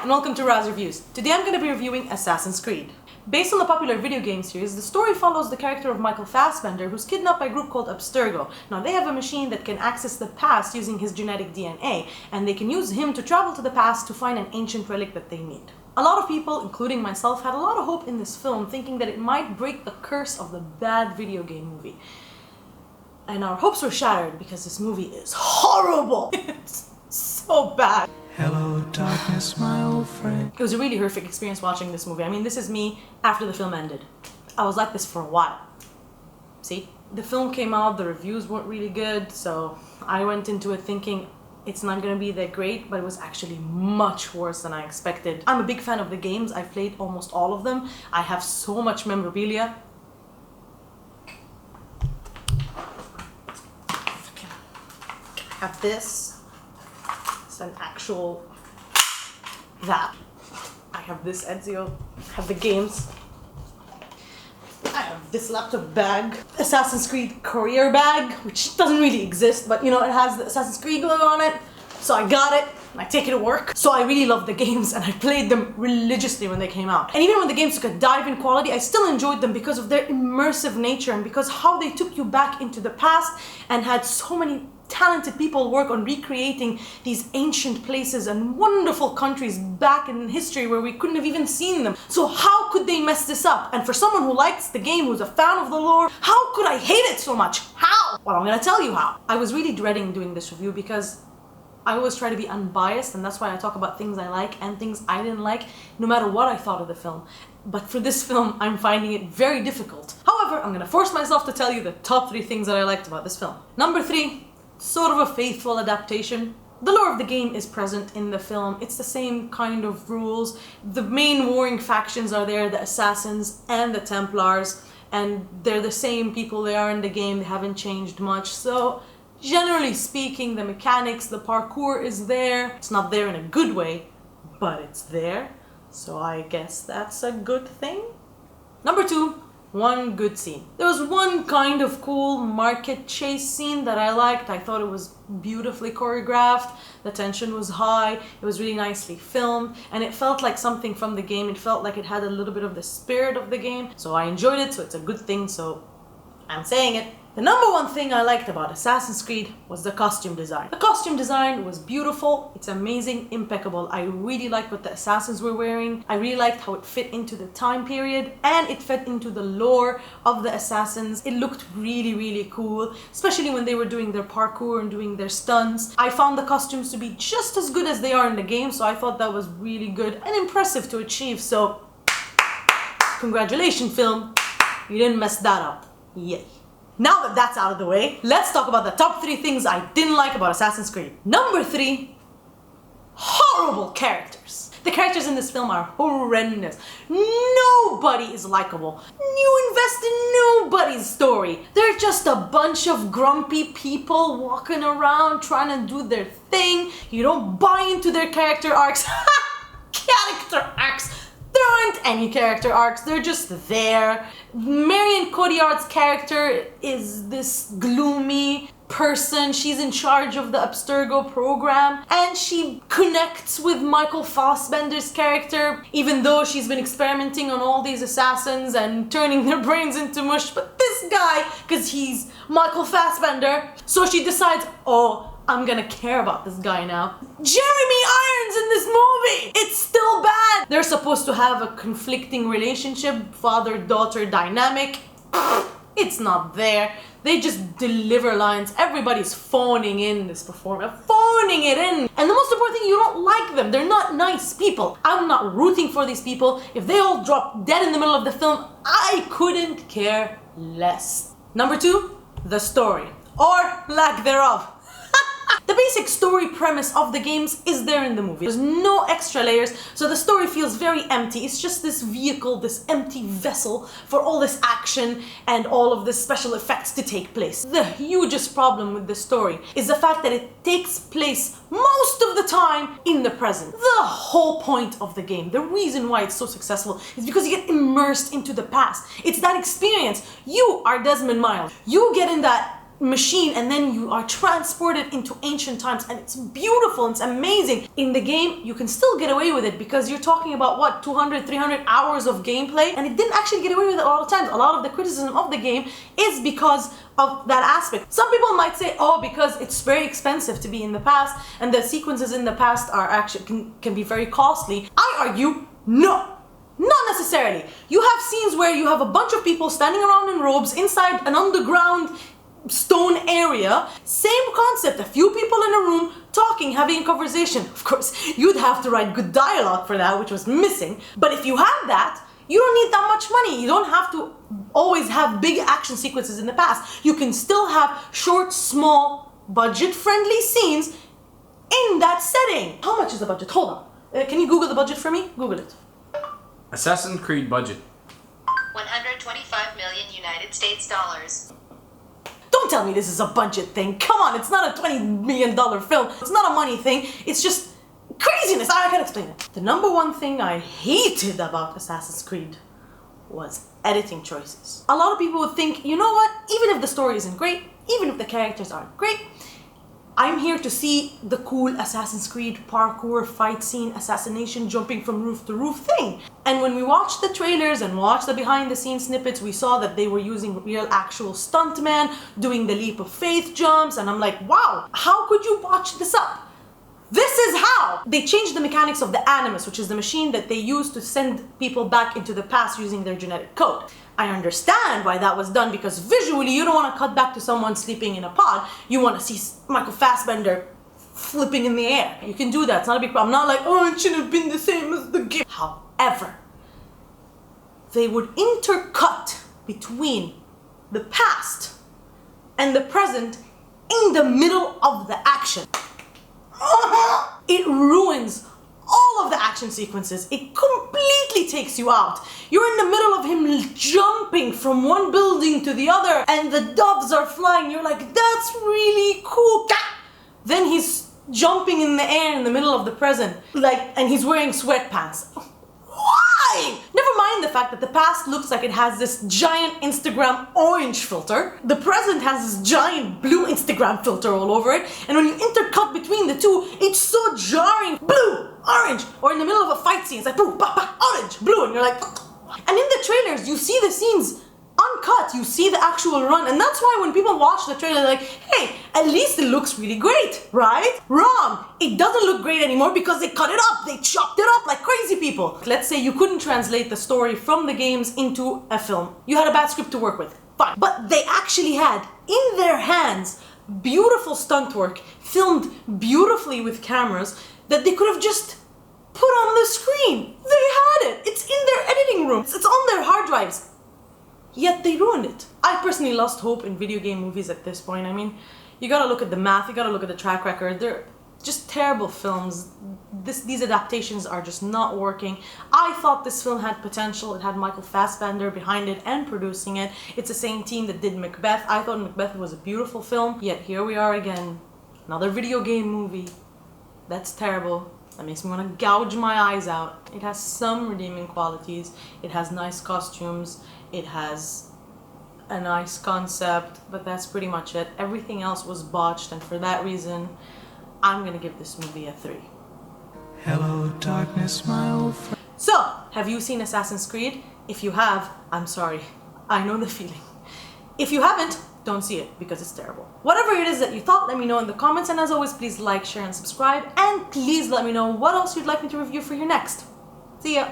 and welcome to Razz Reviews. Today I'm going to be reviewing Assassin's Creed. Based on the popular video game series, the story follows the character of Michael Fassbender, who's kidnapped by a group called Abstergo. Now, they have a machine that can access the past using his genetic DNA, and they can use him to travel to the past to find an ancient relic that they need. A lot of people, including myself, had a lot of hope in this film, thinking that it might break the curse of the bad video game movie. And our hopes were shattered because this movie is horrible! It's so bad. Hello, darkness, my old friend. It was a really horrific experience watching this movie. I mean, this is me after the film ended. I was like this for a while. See? The film came out, the reviews weren't really good, so I went into it thinking it's not gonna be that great, but it was actually much worse than I expected. I'm a big fan of the games. I've played almost all of them. I have so much memorabilia. I have this. An actual that. I have this Ezio, I have the games, I have this laptop bag, Assassin's Creed courier bag, which doesn't really exist, but you know, it has the Assassin's Creed logo on it, so I got it, and I take it to work. So I really love the games, and I played them religiously when they came out. And even when the games took a dive in quality, I still enjoyed them because of their immersive nature and because how they took you back into the past and had so many talented people work on recreating these ancient places and wonderful countries back in history where we couldn't have even seen them. So how could they mess this up? And for someone who likes the game, who's a fan of the lore, how could I hate it so much? How? Well, I'm gonna tell you how. I was really dreading doing this review because I always try to be unbiased, and that's why I talk about things I like and things I didn't like, no matter what I thought of the film. But for this film, I'm finding it very difficult. However, I'm gonna force myself to tell you the top 3 things that I liked about this film. Number 3, sort of a faithful adaptation. The lore of the game is present in the film. It's the same kind of rules. The main warring factions are there, the Assassins and the Templars, and they're the same people they are in the game. They haven't changed much. So generally speaking, the mechanics, the parkour is there. It's not there in a good way, but it's there. So I guess that's a good thing. Number 2, one good scene. There was one kind of cool market chase scene that I liked. I thought it was beautifully choreographed. The tension was high. It was really nicely filmed, and it felt like something from the game. It felt like it had a little bit of the spirit of the game. So I enjoyed it, so it's a good thing, so I'm saying it. The number 1 thing I liked about Assassin's Creed was the costume design. The costume design was beautiful, it's amazing, impeccable. I really liked what the assassins were wearing. I really liked how it fit into the time period, and it fit into the lore of the assassins. It looked really, really cool, especially when they were doing their parkour and doing their stunts. I found the costumes to be just as good as they are in the game, so I thought that was really good and impressive to achieve. So, congratulations, film. You didn't mess that up. Yay. Now that that's out of the way, let's talk about the top 3 things I didn't like about Assassin's Creed. Number 3, horrible characters. The characters in this film are horrendous. Nobody is likable. You invest in nobody's story. They're just a bunch of grumpy people walking around trying to do their thing. You don't buy into their character arcs. Character arcs. There aren't any character arcs, they're just there. Marion Cotillard's character is this gloomy person. She's in charge of the Abstergo program, and she connects with Michael Fassbender's character, even though she's been experimenting on all these assassins and turning their brains into mush. But this guy, because he's Michael Fassbender, so she decides, oh, I'm gonna care about this guy now. Jeremy Irons in this movie! It's still bad! They're supposed to have a conflicting relationship, father-daughter dynamic. It's not there. They just deliver lines. Everybody's phoning in this performance. Phoning it in! And the most important thing, you don't like them. They're not nice people. I'm not rooting for these people. If they all drop dead in the middle of the film, I couldn't care less. Number 2, the story. Or lack thereof. The basic story premise of the games is there in the movie. There's no extra layers, so the story feels very empty. It's just this vehicle, this empty vessel for all this action and all of the special effects to take place. The hugest problem with the story is the fact that it takes place most of the time in the present. The whole point of the game, the reason why it's so successful, is because you get immersed into the past. It's that experience. You are Desmond Miles. You get in that machine and then you are transported into ancient times, and it's beautiful and it's amazing. In the game, you can still get away with it because you're talking about what, 200, 300 hours of gameplay, and it didn't actually get away with it all the time. A lot of the criticism of the game is because of that aspect. Some people might say, oh, because it's very expensive to be in the past and the sequences in the past are actually can be very costly. I argue, no. Not necessarily. You have scenes where you have a bunch of people standing around in robes inside an underground stone area. Same concept, a few people in a room talking, having a conversation. Of course, you'd have to write good dialogue for that, which was missing. But if you have that, you don't need that much money. You don't have to always have big action sequences in the past. You can still have short, small, budget-friendly scenes in that setting. How much is the budget? Hold on. Can you Google the budget for me? Google it. Assassin's Creed budget. 125 million United States dollars. Don't tell me this is a budget thing. Come on, it's not a $20 million film. It's not a money thing. It's just craziness. I can't explain it. The number one thing I hated about Assassin's Creed was editing choices. A lot of people would think, you know what? Even if the story isn't great, even if the characters aren't great, I'm here to see the cool Assassin's Creed parkour fight scene, assassination, jumping from roof to roof thing. And when we watched the trailers and watched the behind the scenes snippets, we saw that they were using real actual stuntmen doing the leap of faith jumps, and I'm like, wow, how could you botch this up? This is how! They changed the mechanics of the Animus, which is the machine that they use to send people back into the past using their genetic code. I understand why that was done, because visually you don't want to cut back to someone sleeping in a pod. You want to see Michael Fassbender flipping in the air. You can do that, it's not a big problem. Not like, oh, it should have been the same as the game. However, they would intercut between the past and the present in the middle of the action. It ruins all of the action sequences. It completely takes you out. You're in the middle of him jumping from one building to the other and the doves are flying. You're like, that's really cool. Then he's jumping in the air in the middle of the present, and he's wearing sweatpants. Why? Never mind the fact that the past looks like it has this giant Instagram orange filter. The present has this giant blue Instagram filter all over it. And when you intercut between the two, it's so jarring. Blue, orange. Or in the middle of a fight scene, it's like, boom, bah, bah, orange, blue. And you're like, and in the trailers, you see the scenes uncut. You see the actual run. And that's why when people watch the trailer, they're like, hey, at least it looks really great, right? Wrong. It doesn't look great anymore because they cut it up. They chopped it up like crazy people. Let's say you couldn't translate the story from the games into a film. You had a bad script to work with. Fine. But they actually had in their hands beautiful stunt work, filmed beautifully with cameras that they could have just put on the screen. They had it. It's in their editing rooms. It's on their hard drives. Yet they ruined it. I personally lost hope in video game movies at this point. I mean, you gotta look at the math, you gotta look at the track record. They're just terrible films. These adaptations are just not working. I thought this film had potential. It had Michael Fassbender behind it and producing it. It's the same team that did Macbeth. I thought Macbeth was a beautiful film. Yet here we are again. Another video game movie. That's terrible. That makes me want to gouge my eyes out. It has some redeeming qualities. It has nice costumes. It has a nice concept, but that's pretty much it. Everything else was botched, and for that reason, I'm gonna give this movie a 3. Hello, darkness, my old friend. So, have you seen Assassin's Creed? If you have, I'm sorry. I know the feeling. If you haven't, don't see it because it's terrible. Whatever it is that you thought, let me know in the comments, and as always, please like, share, and subscribe, and please let me know what else you'd like me to review for you next. See ya!